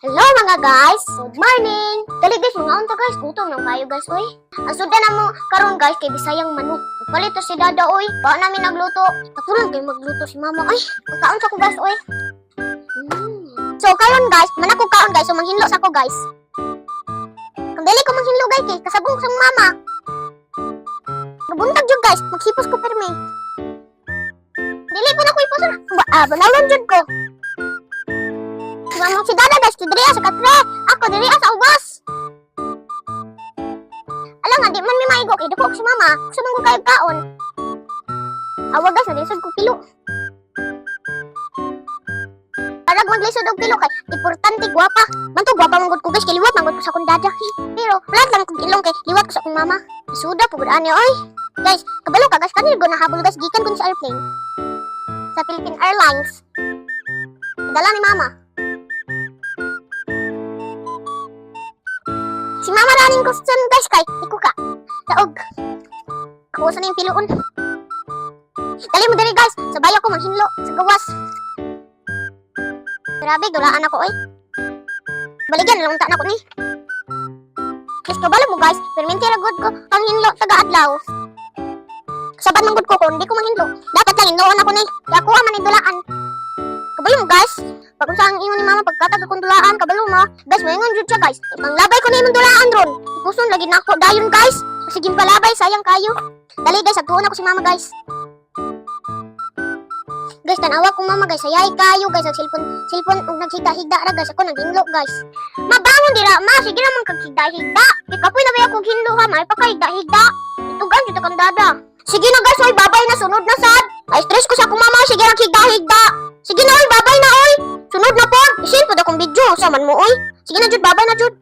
Hello mga guys! Good morning! Dali guys, mga unta guys, gutom ng kayo guys, oy. Ang suda na mo karon guys kay bisayang manok. Palito si Dada, oy. Ba namin nagluto. Tapulan kay magluto si Mama, oy. Kaon sa ko guys, oy. So karon guys, manako kaon guys, so manghinlo sa ko guys. Kung dili ko manghinlo guys, kay kasabong sang Mama. Mabuntag jud guys, maghipos ko permi. Dili ko na ko iposon. Banawon jud ko. Mamang si Dada guys, diri sa katre. Ako diri sa ubos. Alam nga, di man may maigo kay dako si Mama. Gusto man ko kayo kaon. Awag guys, nalisod ko pilo. Parag maglisod og pilo kay importante gwapa. Manto gwapa man gud ko guys, kay liwat man gud ko sa akong Dada. Pero wala lang kog ilong kay liwat ko sa akong Mama. Isuda po gud ani oy. Guys, kabalo ka guys, kanil go nahabol guys gikan kun sa airplane. Sa Philippine Airlines. Dala ni Mama. Si Mama running question guys kay iko ka. Daog. Kusa na yung piluon. Dali mo dali guys, sabay ako manghinlo sa gawas. Grabe, dulaan ako oy. Baligyan lang ta na ko ni. Guys, kabalo mo guys, permente ra gud ko ang hinlo taga adlaw. Saban man gud ko kung hindi ko manghinlo. Dapat lang hinloon ako ni. Kaya kuha man ni dulaan. Kabalo mo guys. Pag unsang ingon ni Mama pagkatag akong dulaan, kabalo mo. Guys, mayngon jud siya guys. Ipanglabay ko na imong dulaan ron. Ikuson lagi na ako dayon guys. Sige palabay, sayang kayo. Dali guys, agtuon ako si Mama guys. Guys, tanawa ko Mama guys, sayay kayo guys. Ang cellphone ug naghigda-higda ra guys. Ako naghinlo guys. Mabangon dira, Ma. Sige ra man kag higda-higda. Ikapoy na ba akong hinlo ha? May pa ka higda-higda. Itugan jud kang Dada. Sige na guys, oy, babay na, sunod na sad. Ay stress ko sa akong Mama, sige ra higda-higda. Sige na oy, babay na oy. Sunod na po. Isin po akong video. Saman mo oy. Sige na jud, babay na jud.